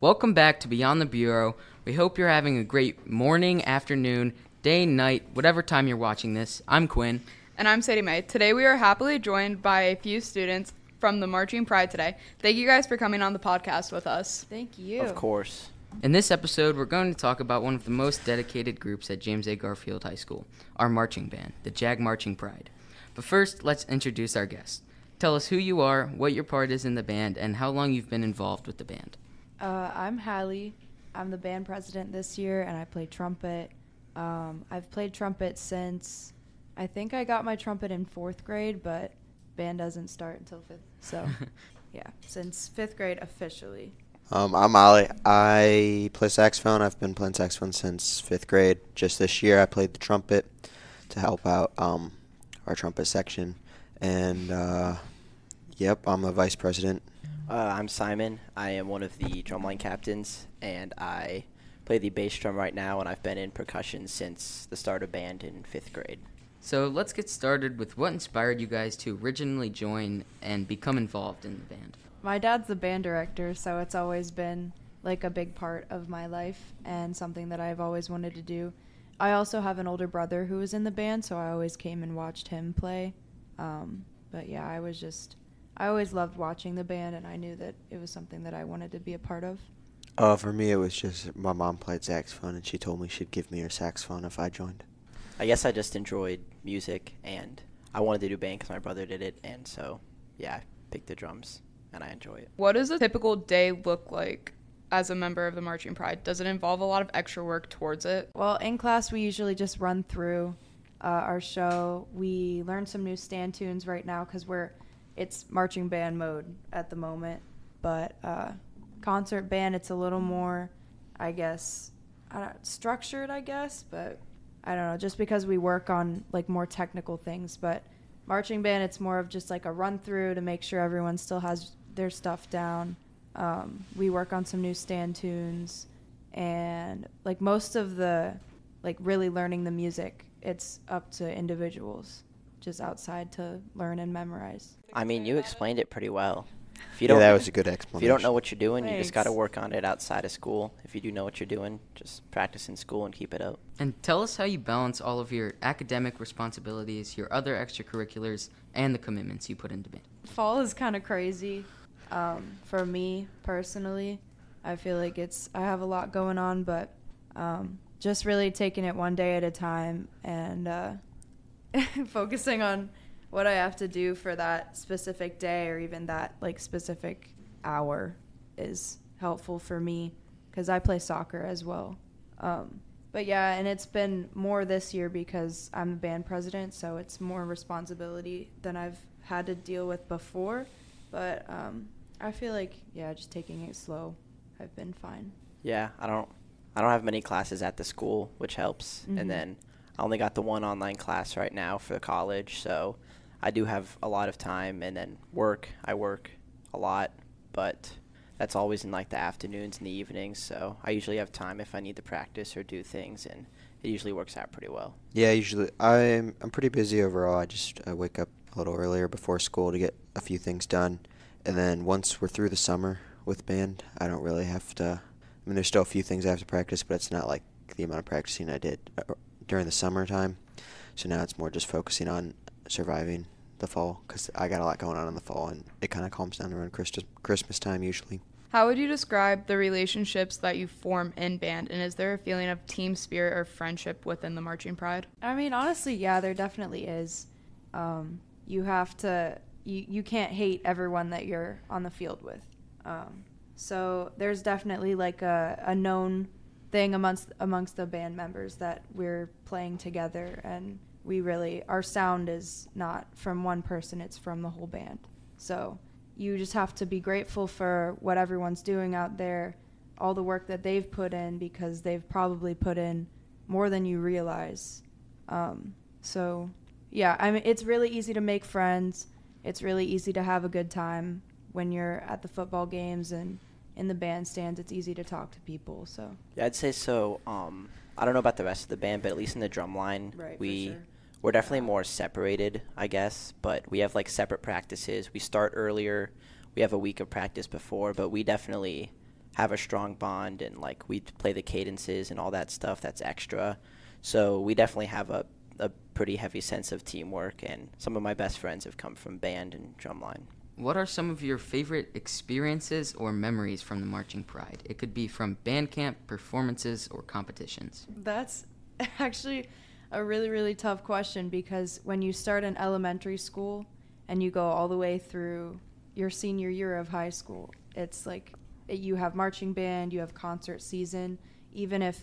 Welcome back to Beyond the Bureau. We hope you're having a great morning, afternoon, day, night, whatever time you're watching this. I'm Quinn. And I'm SadieMae. Today we are happily joined by a few students from the Marching Pride today. Thank you guys for coming on the podcast with us. Thank you. Of course. In this episode, we're going to talk about one of the most dedicated groups at James A. Garfield High School, our marching band, the JAG Marching Pride. But first, let's introduce our guest. Tell us who you are, what your part is in the band, and how long you've been involved with the band. I'm Hallie. I'm the band president this year, and I play trumpet. I've played trumpet since, I think I got my trumpet in 4th grade, but band doesn't start until 5th. So, yeah, since 5th grade officially. I'm Ollie. I play saxophone. I've been playing saxophone since 5th grade. Just this year I played the trumpet to help out our trumpet section. And, I'm the vice president. I'm Simon. I am one of the drumline captains, and I play the bass drum right now, and I've been in percussion since the start of band in 5th grade. So let's get started with what inspired you guys to originally join and become involved in the band. My dad's the band director, so it's always been like a big part of my life and something that I've always wanted to do. I also have an older brother who was in the band, so I always came and watched him play. But yeah, I always loved watching the band, and I knew that it was something that I wanted to be a part of. For me, it was just my mom played saxophone, and she told me she'd give me her saxophone if I joined. I guess I just enjoyed music, and I wanted to do band because my brother did it, and so, yeah, I picked the drums, and I enjoy it. What does a typical day look like as a member of the Marching Pride? Does it involve a lot of extra work towards it? Well, in class, we usually just run through our show. We learn some new stand tunes right now because it's marching band mode at the moment. But concert band, it's a little more, I guess, structured, I guess. But I don't know, just because we work on like more technical things. But marching band, it's more of just like a run through to make sure everyone still has their stuff down. We work on some new stand tunes, and like most of the like really learning the music, it's up to individuals just outside to learn and memorize. I mean, you explained it pretty well. That was a good explanation. If you don't know what you're doing, you just got to Thanks. work on it outside of school. If you do know what you're doing, just practice in school and keep it up. And tell us how you balance all of your academic responsibilities, your other extracurriculars, and the commitments you put into band. Fall is kind of crazy. For me personally, I feel like I have a lot going on, but just really taking it one day at a time and focusing on what I have to do for that specific day or even that like specific hour is helpful for me because I play soccer as well. But yeah, and it's been more this year because I'm the band president, so it's more responsibility than I've had to deal with before. But I feel like, yeah, just taking it slow, I've been fine. Yeah, I don't have many classes at the school, which helps. Mhm. And then I only got the one online class right now for college, so I do have a lot of time. And then I work a lot, but that's always in like the afternoons and the evenings, so I usually have time if I need to practice or do things, and it usually works out pretty well. Yeah, usually I'm pretty busy overall. I wake up a little earlier before school to get a few things done. And then once we're through the summer with band, I don't really have to. I mean, there's still a few things I have to practice, but it's not like the amount of practicing I did during the summertime. So now it's more just focusing on surviving the fall because I got a lot going on in the fall, and it kind of calms down around Christmas time usually. How would you describe the relationships that you form in band, and is there a feeling of team spirit or friendship within the Marching Pride? I mean, honestly, yeah, there definitely is. You have to, you can't hate everyone that you're on the field with. So there's definitely like a known thing amongst the band members that we're playing together, and our sound is not from one person, it's from the whole band. So you just have to be grateful for what everyone's doing out there, all the work that they've put in, because they've probably put in more than you realize. So yeah, I mean, it's really easy to make friends. It's really easy to have a good time when you're at the football games and in the bandstands. It's easy to talk to people. So Yeah, I'd say so. I don't know about the rest of the band, but at least in the drum line, Right, for sure. we're definitely more separated, I guess. But we have like separate practices. We start earlier. We have a week of practice before, but we definitely have a strong bond, and like we play the cadences and all that stuff that's extra. So we definitely have a pretty heavy sense of teamwork, and some of my best friends have come from band and drumline. What are some of your favorite experiences or memories from the Marching Pride? It could be from band camp, performances, or competitions. That's actually a really, really tough question, because when you start in elementary school and you go all the way through your senior year of high school, it's like you have marching band, you have concert season, even if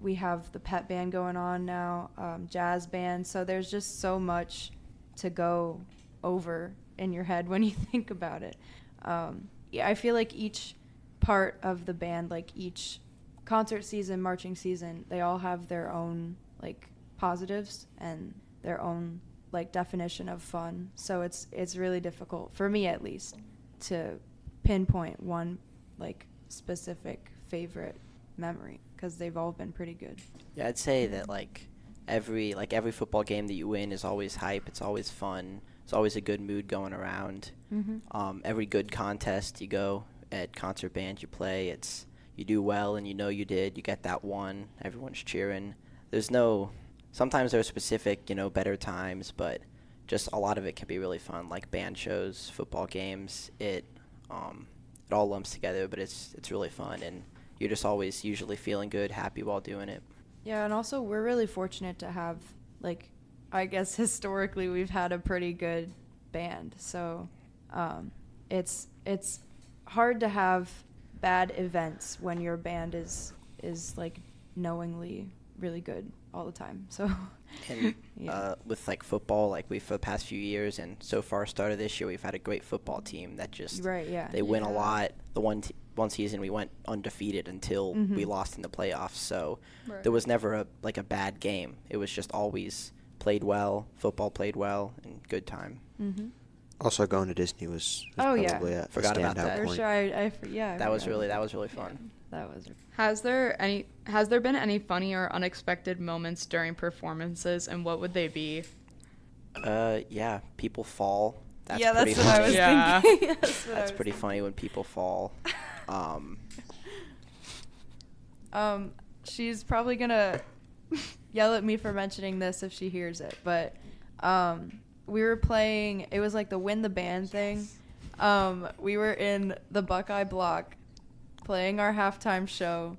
we have the pep band going on now, jazz band. So there's just so much to go over in your head when you think about it. Yeah, I feel like each part of the band, like each concert season, marching season, they all have their own like positives and their own like definition of fun. So it's really difficult, for me at least, to pinpoint one like specific favorite memory, because they've all been pretty good. Yeah, I'd say that like every football game that you win is always hype. It's always fun. It's always a good mood going around. Mm-hmm. Every good contest you go at concert band, you play, you do well, and you know you did. You get that one. Everyone's cheering. Sometimes there's specific, better times, but just a lot of it can be really fun, like band shows, football games. It all lumps together, but it's really fun, and you're just always usually feeling good, happy while doing it. Yeah, and also we're really fortunate to have, like, I guess historically we've had a pretty good band. So it's hard to have bad events when your band is like knowingly really good all the time. So and yeah. With like football, like for the past few years, and so far started this year, we've had a great football team that just right, yeah. They win a lot. The one season we went undefeated until we lost in the playoffs. So there was never a bad game. It was just always played well. Football played well, and good time. Mm-hmm. Also, going to Disney was Oh, probably yeah. a Forgot about standout that. For point. sure, yeah. That was really fun. That was. Has there been any funny or unexpected moments during performances, and what would they be? Yeah, people fall. That's yeah, pretty that's what funny. I was thinking. That's pretty funny when people fall. She's probably gonna yell at me for mentioning this if she hears it, but we were playing, it was like the Win the Band thing. We were in the Buckeye block playing our halftime show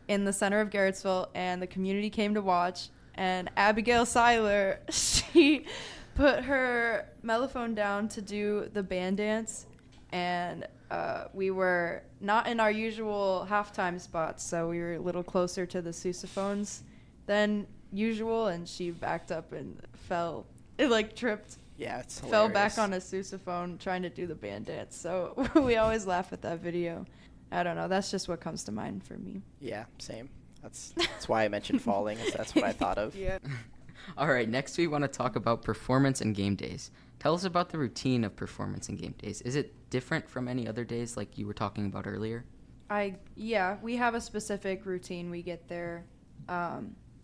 in the center of Garrettsville, and the community came to watch, and Abigail Seiler, she put her mellophone down to do the band dance, and we were not in our usual halftime spots, so we were a little closer to the sousaphones than usual, and she backed up and fell. It like tripped. Yeah, it's hilarious. Fell back on a sousaphone trying to do the band dance. So we always laugh at that video. I don't know. That's just what comes to mind for me. Yeah, same. That's why I mentioned falling, is that's what I thought of. Yeah. All right, next we want to talk about performance and game days. Tell us about the routine of performance and game days. Is it different from any other days like you were talking about earlier? Yeah, we have a specific routine. We get there,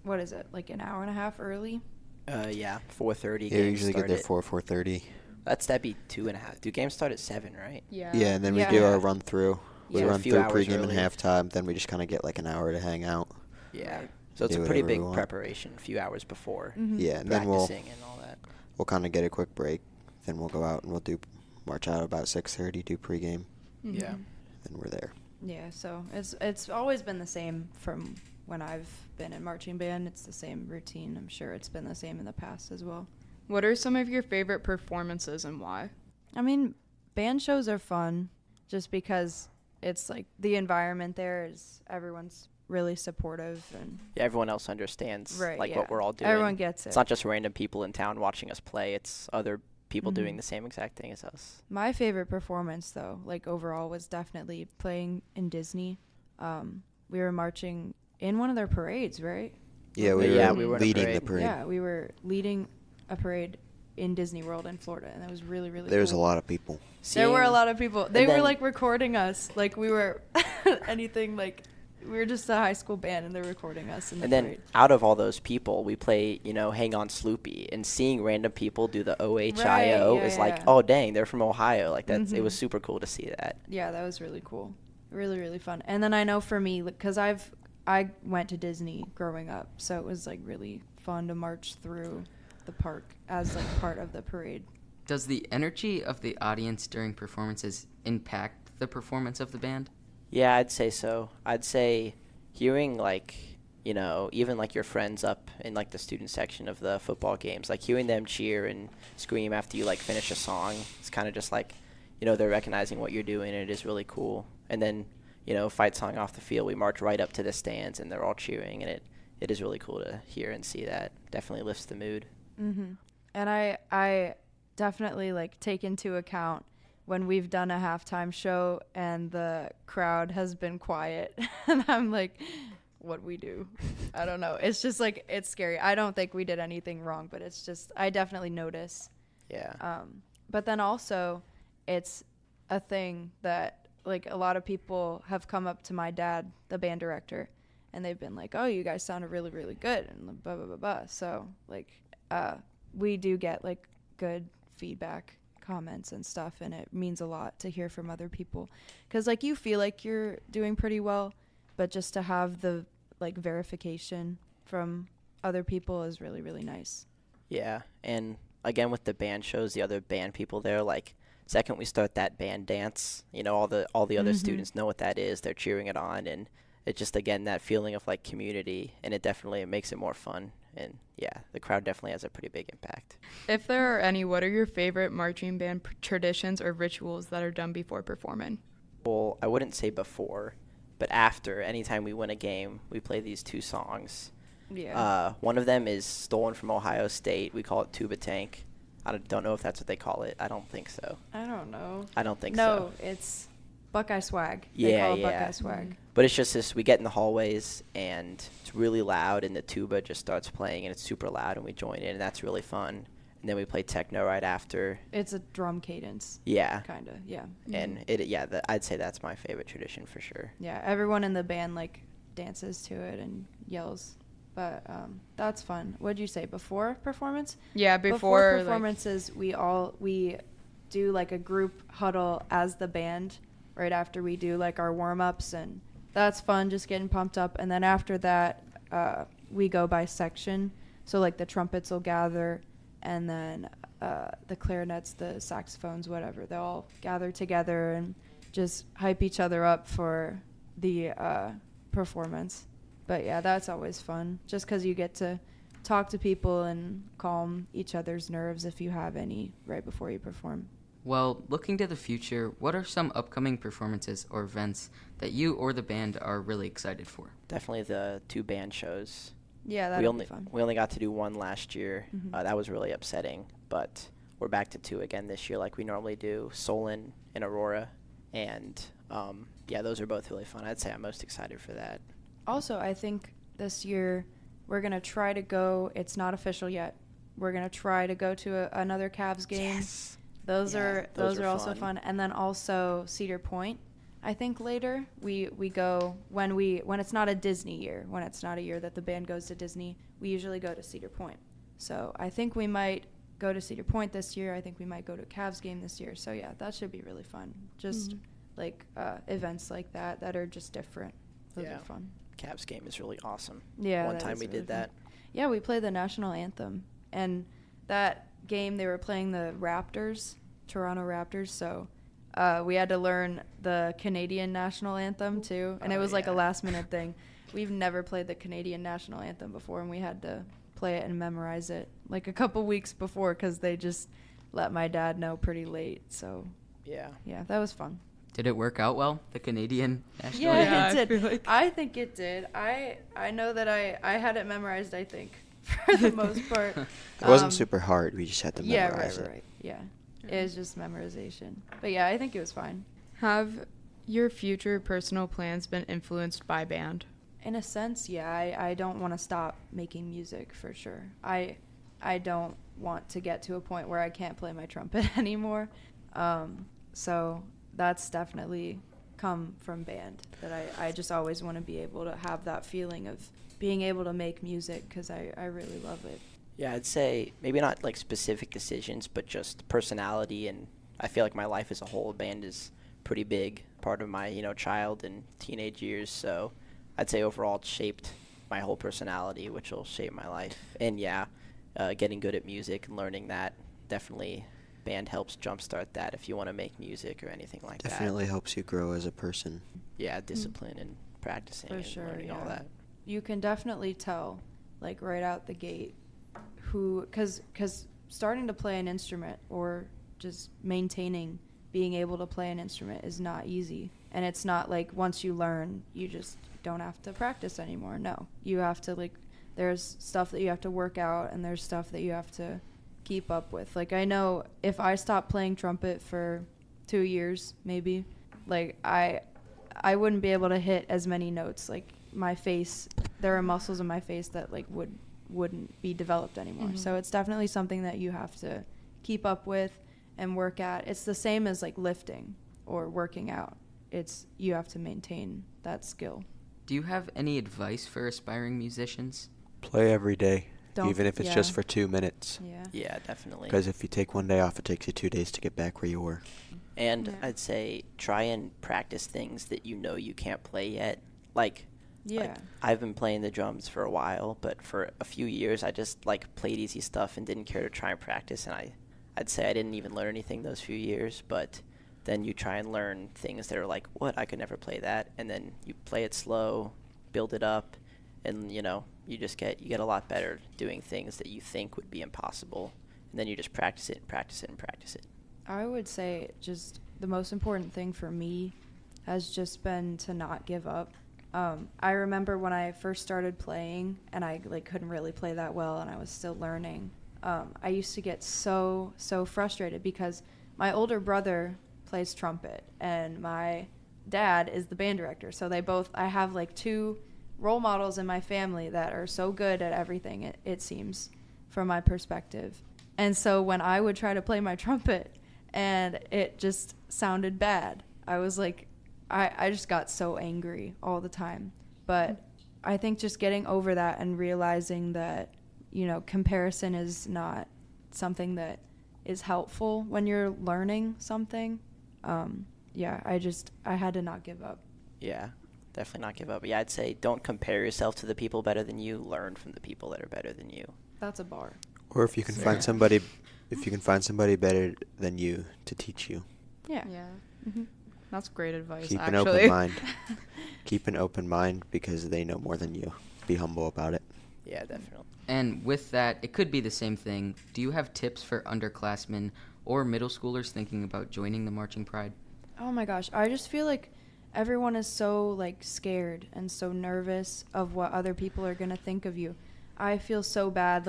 what is it, like an hour and a half early? Yeah, 4:30. Yeah, we usually get there 4:30. That'd be 2.5. Do games start at 7, right? Yeah. Yeah, and then we Yeah. do our run through. We Yeah, a run few through hours pregame and early. halftime. Then we just kind of get like an hour to hang out. Yeah. So it's Do a pretty whatever we big want. preparation, a few hours before Mm-hmm. Yeah, and then practicing and all that. we'll kind of get a quick break. Then we'll go out and we'll march out about 6:30, do pregame, Yeah. then we're there. Yeah, so it's always been the same from when I've been in marching band. It's the same routine. I'm sure it's been the same in the past as well. What are some of your favorite performances and why? I mean, band shows are fun just because it's like the environment there is everyone's really supportive and Yeah, everyone else understands right, like yeah. what we're all doing. Everyone gets it. It's not just random people in town watching us play. It's other people Mhm. doing the same exact thing as us. My favorite performance, though, like overall, was definitely playing in Disney. We were marching in one of their parades, right? Yeah, we Yeah, were we were in a leading the parade. parade. Yeah, we were leading a parade in Disney World in Florida, and that was really, really There was a cool. lot of people. There were a Seeing- lot of people. They and were then- like recording us, like we were anything like we're just a high school band, and they're recording us in the And then parade. out of all those people, we play, Hang On Sloopy. And seeing random people do the OHIO Right, is yeah, like, yeah. oh, dang, they're from Ohio. Like, it was Mhm. super cool to see that. Yeah, that was really cool. Really, really fun. And then I know for me, because I went to Disney growing up, so it was like really fun to march through the park as like part of the parade. Does the energy of the audience during performances impact the performance of the band? Yeah, I'd say so. I'd say hearing, like, even, like, your friends up in, like, the student section of the football games, like, hearing them cheer and scream after you, like, finish a song, it's kind of just like, they're recognizing what you're doing, and it is really cool. And then, fight song off the field, we march right up to the stands, and they're all cheering, and it is really cool to hear and see that. Definitely lifts the mood. Mm-hmm. And I definitely like take into account when we've done a halftime show and the crowd has been quiet and I'm like, what we do? I don't know. It's just like, it's scary. I don't think we did anything wrong, but it's just, I definitely notice. Yeah. But then also it's a thing that like a lot of people have come up to my dad, the band director, and they've been like, oh, you guys sounded really, really good and blah, blah, blah, blah. So like, we do get like good feedback comments and stuff, and it means a lot to hear from other people because like you feel like you're doing pretty well, but just to have the like verification from other people is really, really nice. Yeah. And again, with the band shows, the other band people there, like, second we start that band dance, all the other students know what that is. They're cheering it on, and it's just, again, that feeling of like community, and it definitely makes it more fun. And yeah, the crowd definitely has a pretty big impact. If there are any, what are your favorite marching band traditions or rituals that are done before performing? Well, I wouldn't say before, but after. Anytime we win a game, we play these two songs. Yeah. One of them is stolen from Ohio State. We call it Tuba Tank. I don't know if that's what they call it. I don't think so. I don't know. I don't think so. No, it's Buckeye swag. They Yeah, call it yeah. Buckeye swag. But it's just this, we get in the hallways, and it's really loud, and the tuba just starts playing, and it's super loud, and we join in, and that's really fun. And then we play techno right after. It's a drum cadence. Yeah. Kind of, yeah. And I'd say that's my favorite tradition for sure. Yeah, everyone in the band like dances to it and yells. But that's fun. What'd you say, before performance? Yeah, before like, performances, we do like a group huddle as the band right after we do like our warm-ups, and that's fun, just getting pumped up. And then after that, we go by section. So like the trumpets will gather, and then the clarinets, the saxophones, whatever, they'll all gather together and just hype each other up for the performance. But yeah, that's always fun, just because you get to talk to people and calm each other's nerves if you have any right before you perform. Well, looking to the future, what are some upcoming performances or events that you or the band are really excited for? Definitely the two band shows. Yeah, that'll be fun. We only got to do one last year. Mhm. That was really upsetting, but we're back to two again this year like we normally do, Solon and Aurora. And yeah, those are both really fun. I'd say I'm most excited for that. Also, I think this year we're going to try to go, it's not official yet, we're going to try to go to another Cavs game. Yes. Those Yeah, are also fun. And then also Cedar Point. I think later we go when it's not a Disney year, when it's not a year that the band goes to Disney, we usually go to Cedar Point. So I think we might go to Cedar Point this year. I think we might go to a Cavs game this year. So yeah, that should be really fun. Just like events like that are just different. Those Yeah. are fun. Cavs game is really awesome. Yeah. One that time is we really did fun. that. Yeah, we played the national anthem, and that game they were playing the Raptors, Toronto Raptors, so we had to learn the Canadian national anthem too, and it was like a last minute thing. We've never played the Canadian national anthem before, and we had to play it and memorize it like a couple weeks before because they just let my dad know pretty late. So Yeah. yeah, that was fun. Did it work out well, the Canadian national Yeah, anthem? Yeah, it I did. feel like- I think it did. I know that I had it memorized, I think, for the most part. It wasn't super hard. We just had to Yeah, memorize right. Yeah. It was just memorization. But yeah, I think it was fine. Have your future personal plans been influenced by band? In a sense, yeah, I don't want to stop making music for sure. I don't want to get to a point where I can't play my trumpet anymore. So that's definitely come from band, that I just always want to be able to have that feeling of being able to make music, because I really love it. Yeah, I'd say maybe not like specific decisions, but just personality, and I feel like my life as a whole, band is pretty big part of my, child and teenage years, so I'd say overall it shaped my whole personality, which will shape my life. And yeah, getting good at music and learning that, definitely band helps jumpstart that if you want to make music or anything like that. Definitely helps you grow as a person. Yeah, discipline and practicing and learning all that. You can definitely tell, like right out the gate, because starting to play an instrument or just maintaining being able to play an instrument is not easy. And it's not like once you learn, you just don't have to practice anymore. No, you have to, there's stuff that you have to work out, and there's stuff that you have to keep up with. Like, I know if I stopped playing trumpet for 2 years, maybe, I wouldn't be able to hit as many notes. Like, my face, there are muscles in my face that, wouldn't be developed anymore. So it's definitely something that you have to keep up with and work at. It's the same as, lifting or working out. You have to maintain that skill. Do you have any advice for aspiring musicians? Play every day, even if it's yeah. just for 2 minutes. Yeah, definitely. Because if you take one day off, it takes you 2 days to get back where you were. And I'd say try and practice things that you can't play yet. I've been playing the drums for a while, but for a few years I just played easy stuff and didn't care to try and practice, and I'd say I didn't even learn anything those few years. But then you try and learn things that are I could never play that, and then you play it slow, build it up, and you get a lot better doing things that you think would be impossible, and then you just practice it and practice it and practice it. I would say just the most important thing for me has just been to not give up. I remember when I first started playing and I couldn't really play that well and I was still learning. I used to get so frustrated because my older brother plays trumpet and my dad is the band director. So I have 2 role models in my family that are so good at everything, it seems, from my perspective. And so when I would try to play my trumpet and it just sounded bad, I was I just got so angry all the time. But I think just getting over that and realizing that, comparison is not something that is helpful when you're learning something. I had to not give up. Yeah, definitely not give up. Yeah, I'd say don't compare yourself to the people better than you. Learn from the people that are better than you. That's a bar. Or if you can find somebody better than you to teach you. Yeah. Mm-hmm. That's great advice. Keep actually. an open mind. Keep an open mind because they know more than you. Be humble about it. Yeah, definitely. And with that, it could be the same thing. Do you have tips for underclassmen or middle schoolers thinking about joining the Marching Pride? Oh my gosh, I just feel like everyone is so scared and so nervous of what other people are going to think of you. I feel so bad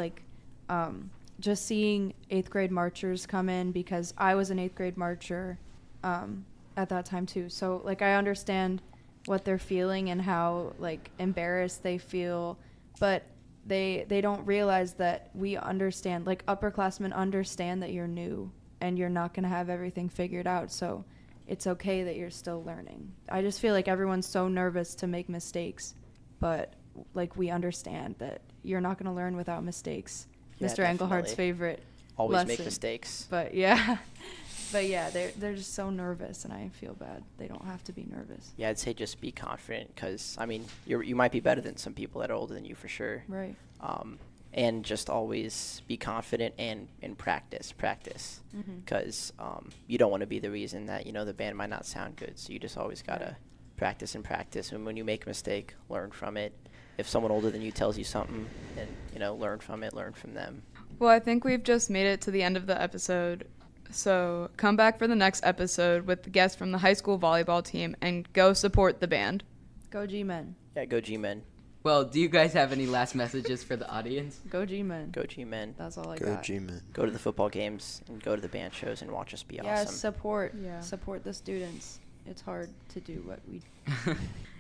just seeing 8th grade marchers come in, because I was an 8th grade marcher at that time too. So I understand what they're feeling and how embarrassed they feel, but they don't realize that we understand, upperclassmen understand that you're new and you're not going to have everything figured out. So it's okay that you're still learning. I just feel like everyone's so nervous to make mistakes, but we understand that you're not going to learn without mistakes. Yeah, Mr. Engelhardt's favorite always lesson. Make mistakes. But yeah. But yeah, they're just so nervous, and I feel bad. They don't have to be nervous. Yeah, I'd say just be confident, because you might be better than some people that are older than you for sure. Right. And just always be confident and practice, because you don't want to be the reason that the band might not sound good. So you just always gotta practice and practice. And when you make a mistake, learn from it. If someone older than you tells you something, then learn from it, learn from them. Well, I think we've just made it to the end of the episode. So come back for the next episode with the guests from the high school volleyball team and go support the band. Go G-Men. Yeah, go G-Men. Well, do you guys have any last messages for the audience? Go G-Men. Go G-Men. That's all I Go got. G-Men. Go to the football games and go to the band shows and watch us be Yeah, awesome. support the students. It's hard to do what we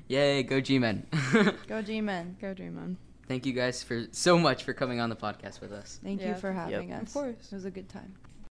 Yay, go G-Men. Go G-Men. Go G-Men. Thank you guys so much for coming on the podcast with us. Thank you for having us. Of course. It was a good time.